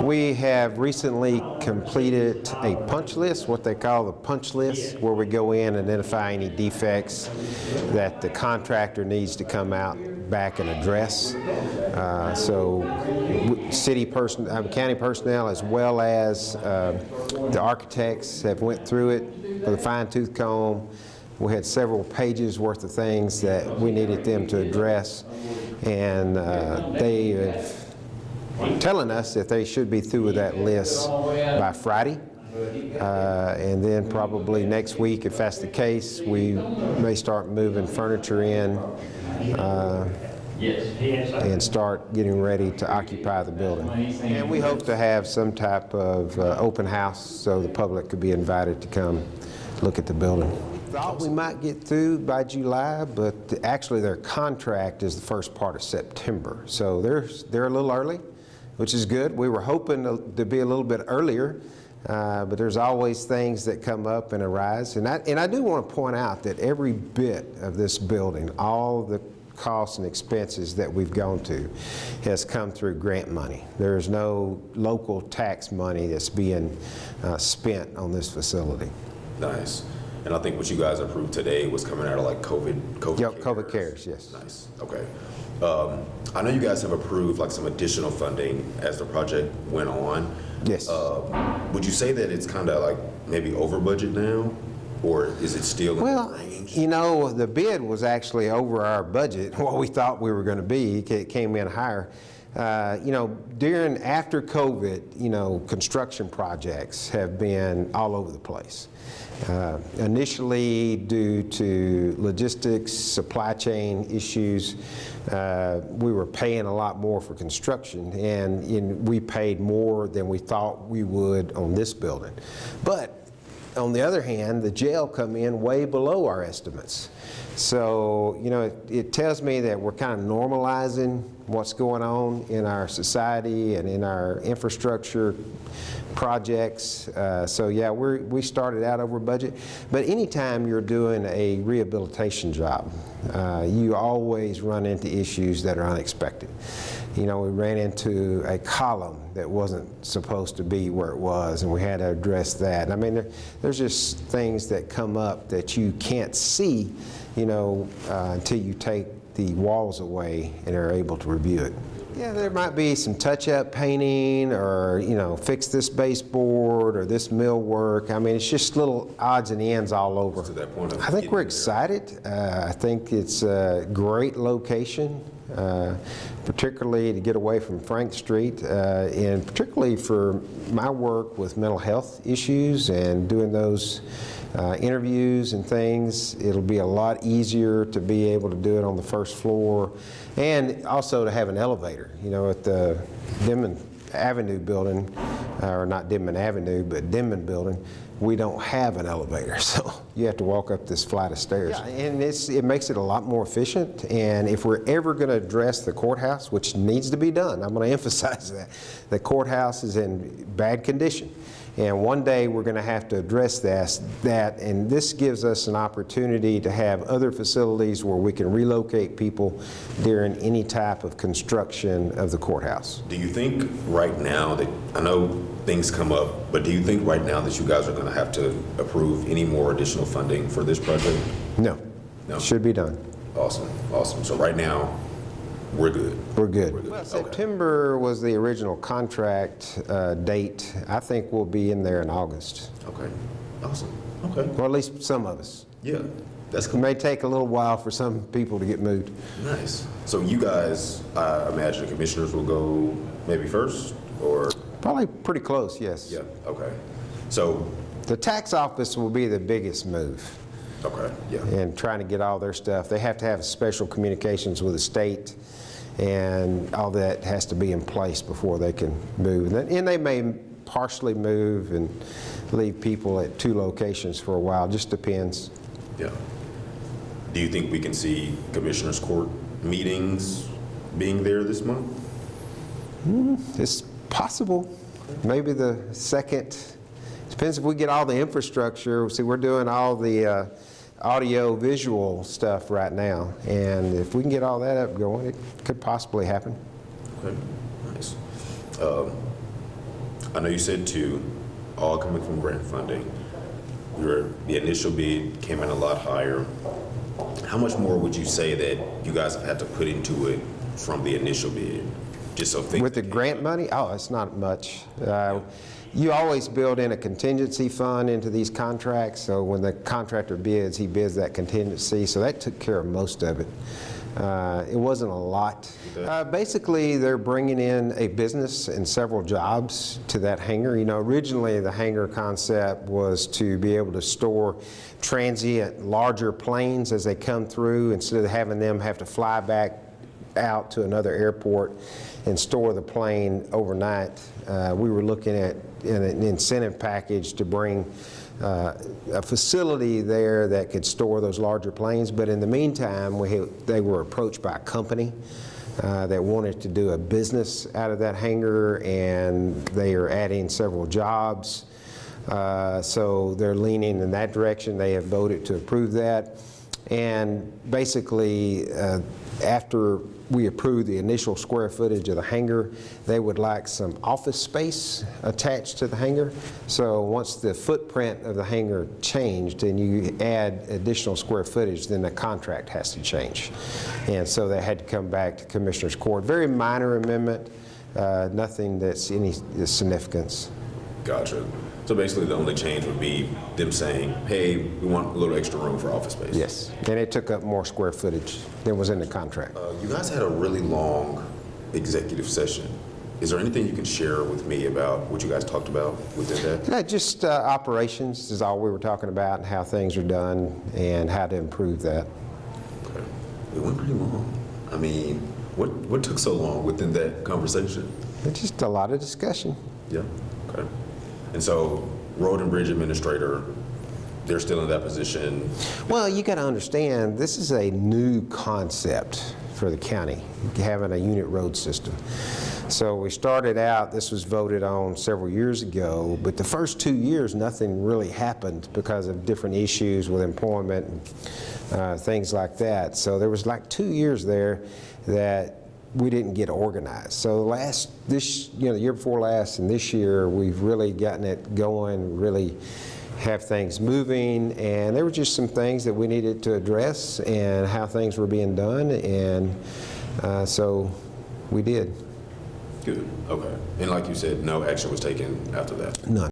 We have recently completed a punch list, what they call the punch list, where we go in and identify any defects that the contractor needs to come out back and address. So county personnel as well as the architects have went through it with a fine-tooth comb. We had several pages worth of things that we needed them to address, and they have telling us that they should be through with that list by Friday. And then probably next week, if that's the case, we may start moving furniture in and start getting ready to occupy the building. And we hope to have some type of open house so the public could be invited to come look at the building. Thought we might get through by July, but actually their contract is the first part of September. So they're a little early, which is good. We were hoping to be a little bit earlier, but there's always things that come up and arise. And I do want to point out that every bit of this building, all the costs and expenses that we've gone to, has come through grant money. There's no local tax money that's being spent on this facility. Nice. And I think what you guys approved today was coming out of like COVID Yep, COVID cares, yes. Nice, okay. I know you guys have approved like some additional funding as the project went on. Yes. Would you say that it's kind of like maybe over budget now, or is it still in the range? You know, the bid was actually over our budget, what we thought we were going to be. It came in higher. You know, after COVID, you know, construction projects have been all over the place. Initially, due to logistics, supply chain issues, we were paying a lot more for construction, and we paid more than we thought we would on this building. But on the other hand, the jail come in way below our estimates. So, you know, it tells me that we're kind of normalizing what's going on in our society and in our infrastructure projects. So yeah, we started out over budget, but anytime you're doing a rehabilitation job, you always run into issues that are unexpected. You know, we ran into a column that wasn't supposed to be where it was, and we had to address that. I mean, there's just things that come up that you can't see, you know, until you take the walls away and are able to review it. Yeah, there might be some touch-up painting, or, you know, fix this baseboard or this millwork. I mean, it's just little odds and ends all over. To that point, I think we're excited. I think it's a great location, particularly to get away from Frank Street, and particularly for my work with mental health issues and doing those interviews and things. It'll be a lot easier to be able to do it on the first floor, and also to have an elevator. You know, at the Denman Avenue building, or not Denman Avenue, but Denman building, we don't have an elevator, so you have to walk up this flight of stairs. Yeah, and it makes it a lot more efficient, and if we're ever going to address the courthouse, which needs to be done, I'm going to emphasize that, the courthouse is in bad condition. And one day we're going to have to address that, and this gives us an opportunity to have other facilities where we can relocate people during any type of construction of the courthouse. Do you think right now that, I know things come up, but do you think right now that you guys are going to have to approve any more additional funding for this project? No. No? It should be done. Awesome, awesome. So right now, we're good. We're good. We're good. Well, September was the original contract date. I think we'll be in there in August. Okay, awesome. Okay. Or at least some of us. Yeah, that's cool. It may take a little while for some people to get moved. Nice. So you guys, I imagine the commissioners will go maybe first, or? Probably pretty close, yes. Yeah, okay. So the tax office will be the biggest move. Okay, yeah. And trying to get all their stuff. They have to have special communications with the state, and all that has to be in place before they can move. And they may partially move and leave people at 2 locations for a while, just depends. Yeah. Do you think we can see Commissioners Court meetings being there this month? It's possible. Maybe the second. Depends if we get all the infrastructure. See, we're doing all the audio visual stuff right now, and if we can get all that up going, it could possibly happen. Okay, nice. I know you said 2, all coming from grant funding. The initial bid came in a lot higher. How much more would you say that you guys have had to put into it from the initial bid? Just so things. With the grant money? Oh, it's not much. You always build in a contingency fund into these contracts, so when the contractor bids, he bids that contingency, so that took care of most of it. It wasn't a lot. Basically, they're bringing in a business and several jobs to that hangar. You know, originally the hangar concept was to be able to store transient larger planes as they come through, instead of having them have to fly back out to another airport and store the plane overnight. We were looking at an incentive package to bring a facility there that could store those larger planes, but in the meantime, they were approached by a company that wanted to do a business out of that hangar, and they are adding several jobs. So they're leaning in that direction. They have voted to approve that. And basically, after we approved the initial square footage of the hangar, they would like some office space attached to the hangar. So once the footprint of the hangar changed and you add additional square footage, then the contract has to change. And so they had to come back to Commissioner's Court. Very minor amendment, nothing that's any significance. Gotcha. So basically, the only change would be them saying, hey, we want a little extra room for office space. Yes, and it took up more square footage than was in the contract. You guys had a really long executive session. Is there anything you can share with me about what you guys talked about within that? Just operations is all we were talking about, and how things are done and how to improve that. Okay. It went pretty long. I mean, what took so long within that conversation? It's just a lot of discussion. Yeah, okay. And so, Road and Bridge Administrator, they're still in that position? Well, you got to understand, this is a new concept for the county, having a unit road system. So we started out, this was voted on several years ago, but the first 2 years, nothing really happened because of different issues with employment and things like that. So there was like 2 years there that we didn't get organized. So the year before last and this year, we've really gotten it going, really have things moving, and there were just some things that we needed to address and how things were being done, and so we did. Good, okay. And like you said, no action was taken after that? None.